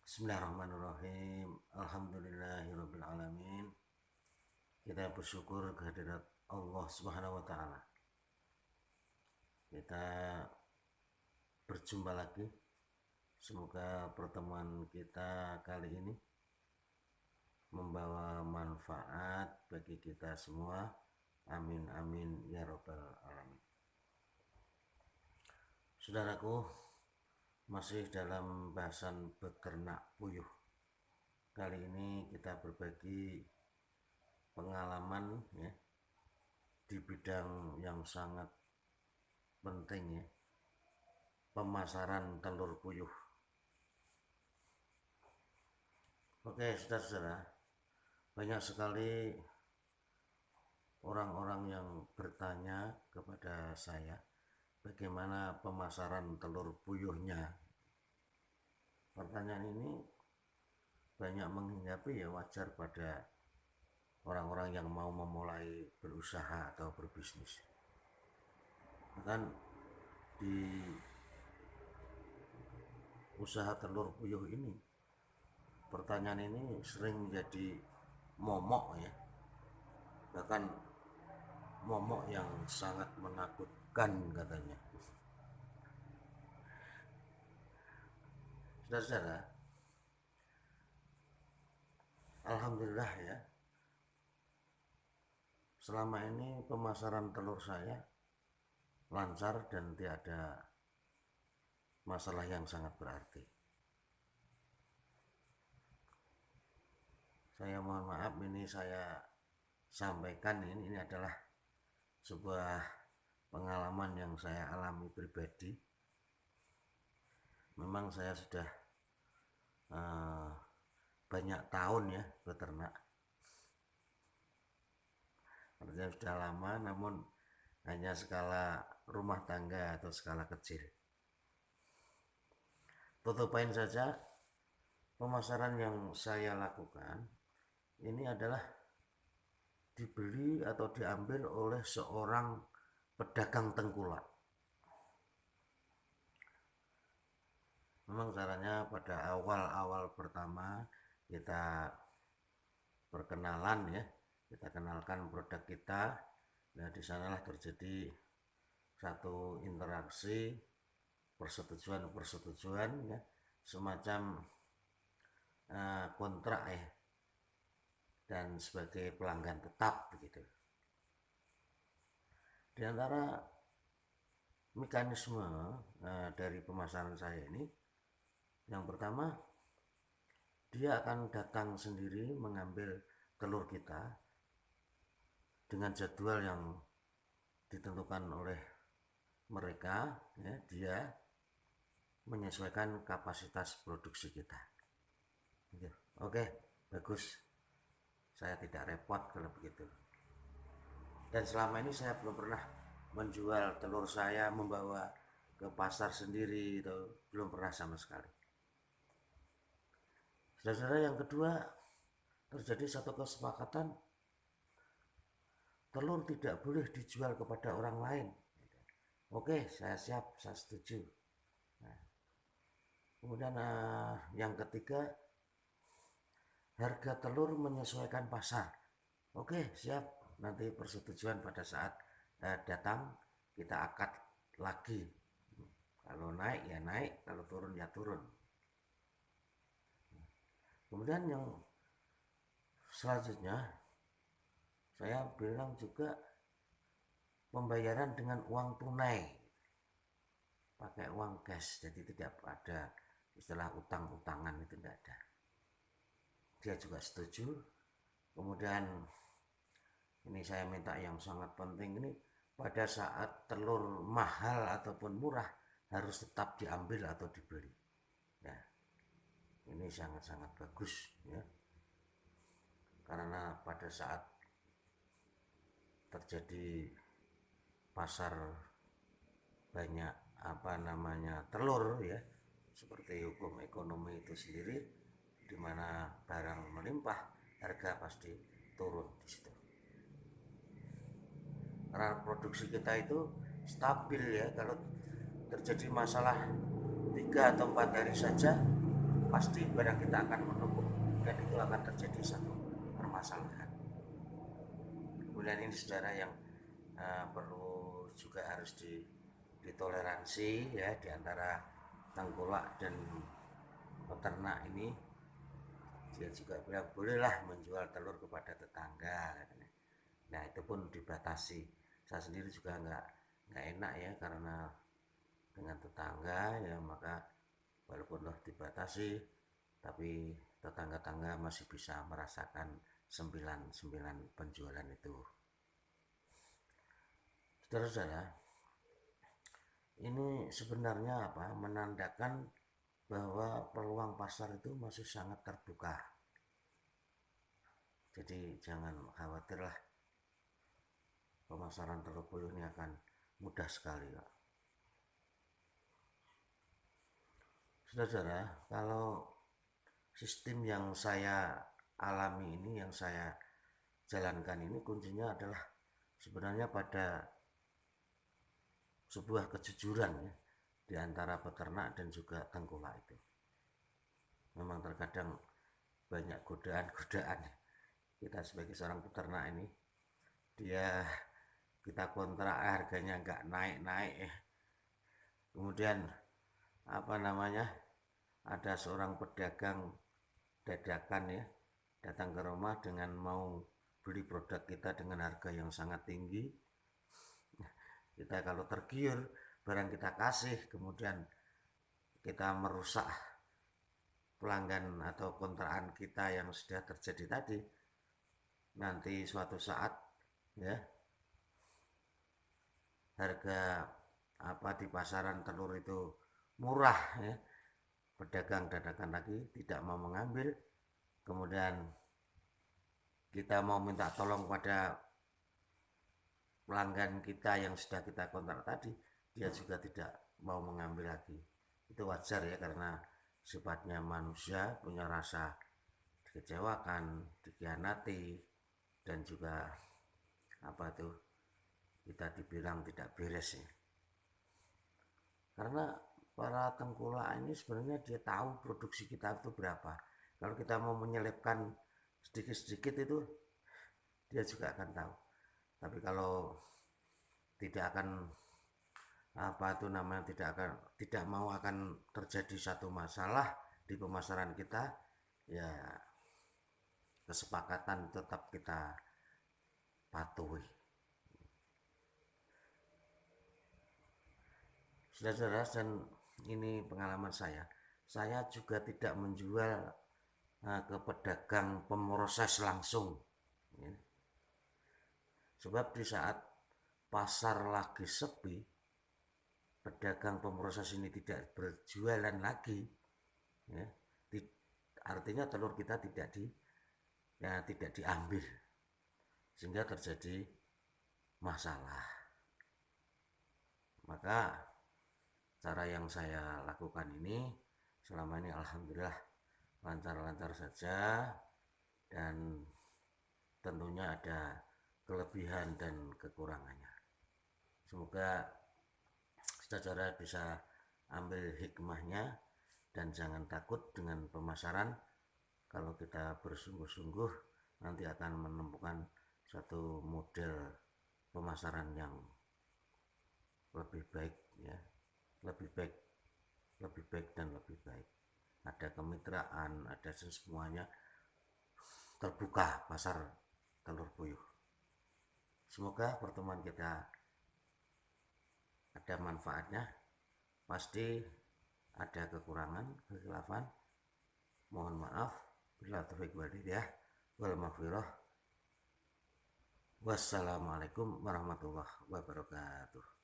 Bismillahirrahmanirrahim. Alhamdulillahirabbil alamin. Kita bersyukur kehadirat Allah Subhanahu wa taala. Kita berjumpa lagi. Semoga pertemuan kita kali ini membawa manfaat bagi kita semua. Amin amin ya rabbal alamin. Saudaraku, masih dalam bahasan beternak puyuh. Kali ini kita berbagi pengalaman ya di bidang yang sangat penting ya, pemasaran telur puyuh. Oke, saudara-saudara, banyak sekali orang-orang yang bertanya kepada saya bagaimana pemasaran telur puyuhnya. Pertanyaan ini banyak menghinggapi ya, wajar pada orang-orang yang mau memulai berusaha atau berbisnis. Bahkan di usaha telur puyuh ini, pertanyaan ini sering menjadi momok ya, bahkan momok yang sangat menakutkan katanya. Saudara-saudara, alhamdulillah ya, selama ini pemasaran telur saya lancar dan tidak ada masalah yang sangat berarti. Saya mohon maaf, ini saya sampaikan, ini adalah sebuah pengalaman yang saya alami pribadi. Memang saya sudah banyak tahun ya beternak, artinya sudah lama, namun hanya skala rumah tangga atau skala kecil. Tutupain saja, pemasaran yang saya lakukan ini adalah dibeli atau diambil oleh seorang pedagang tengkulak. Memang caranya pada awal-awal pertama kita perkenalan ya, kita kenalkan produk kita. Nah, di sanalah terjadi satu interaksi, persetujuan ya, semacam kontrak ya, dan sebagai pelanggan tetap begitu. Di antara mekanisme dari pemasaran saya ini, yang pertama, dia akan datang sendiri mengambil telur kita dengan jadwal yang ditentukan oleh mereka ya, dia menyesuaikan kapasitas produksi kita. Oke, bagus, saya tidak repot kalau begitu. Dan selama ini saya belum pernah menjual telur saya, membawa ke pasar sendiri, itu belum pernah sama sekali. Saudara-saudara, yang kedua, terjadi satu kesepakatan, telur tidak boleh dijual kepada orang lain. Oke, saya siap, saya setuju. Nah, kemudian yang ketiga, harga telur menyesuaikan pasar. Oke, siap, nanti persetujuan pada saat datang kita akad lagi. Kalau naik ya naik, kalau turun ya turun. Kemudian yang selanjutnya, saya bilang juga pembayaran dengan uang tunai, pakai uang cash, jadi tidak ada istilah utang-utangan, itu tidak ada. Dia juga setuju. Kemudian ini saya minta yang sangat penting, ini pada saat telur mahal ataupun murah harus tetap diambil atau dibeli ya. Ini sangat-sangat bagus ya, karena pada saat terjadi pasar banyak telur ya, seperti hukum ekonomi itu sendiri, di mana barang melimpah, harga pasti turun di situ. Karena produksi kita itu stabil ya, kalau terjadi masalah 3 atau 4 hari saja pasti barang kita akan menumpuk dan itu akan terjadi satu permasalahan. Kemudian ini saudara yang perlu juga harus ditoleransi ya di antara tengkulak dan peternak ini. Dia juga bilang bolehlah menjual telur kepada tetangga katanya. Nah itu pun dibatasi. Saya sendiri juga nggak enak ya karena dengan tetangga ya, maka walaupun dibatasi tapi tetangga-tetangga masih bisa merasakan sembilan penjualan itu. Saudara-saudara, ini sebenarnya apa? Menandakan bahwa peluang pasar itu masih sangat terbuka. Jadi jangan khawatirlah, pemasaran telur puyuh ini akan mudah sekali, Pak. Saudara-saudara, kalau sistem yang saya alami ini, yang saya jalankan ini, kuncinya adalah sebenarnya pada sebuah kejujuran ya, di antara peternak dan juga tengkulak itu. Memang terkadang banyak godaan-godaan kita sebagai seorang peternak ini, kita kontrak harganya nggak naik-naik ya. Kemudian ada seorang pedagang dadakan ya datang ke rumah dengan mau beli produk kita dengan harga yang sangat tinggi. Kita kalau tergiur barang kita kasih, kemudian kita merusak pelanggan atau kontrakan kita yang sudah terjadi tadi, nanti suatu saat ya harga di pasaran telur itu murah ya, pedagang dadakan lagi tidak mau mengambil, kemudian kita mau minta tolong pada pelanggan kita yang sudah kita kontrak tadi, dia juga tidak mau mengambil lagi. Itu wajar ya, karena sifatnya manusia punya rasa dikecewakan, dikhianati, dan juga kita dibilang tidak beres ya. Karena para tengkulak ini sebenarnya dia tahu produksi kita itu berapa. Kalau kita mau menyelipkan sedikit-sedikit itu dia juga akan tahu. Tapi kalau tidak akan tidak mau akan terjadi satu masalah di pemasaran kita, ya kesepakatan tetap kita patuhi. Saudara-saudara, dan ini pengalaman saya juga tidak menjual ke pedagang pemroses langsung ya. Sebab di saat pasar lagi sepi, pedagang pemroses ini tidak berjualan lagi ya, artinya telur kita tidak diambil, sehingga terjadi masalah. Maka cara yang saya lakukan ini selama ini alhamdulillah lancar-lancar saja, dan tentunya ada kelebihan dan kekurangannya. Semoga saudara bisa ambil hikmahnya dan jangan takut dengan pemasaran. Kalau kita bersungguh-sungguh, nanti akan menemukan satu model pemasaran yang lebih baik ya, lebih baik dan lebih baik. Ada kemitraan, ada semuanya terbuka pasar telur puyuh. Semoga pertemuan kita ada manfaatnya. Pasti ada kekurangan, kekhilafan. Mohon maaf. Bila taufiq wal hidayah wal maghfirah. Wassalamualaikum warahmatullahi wabarakatuh.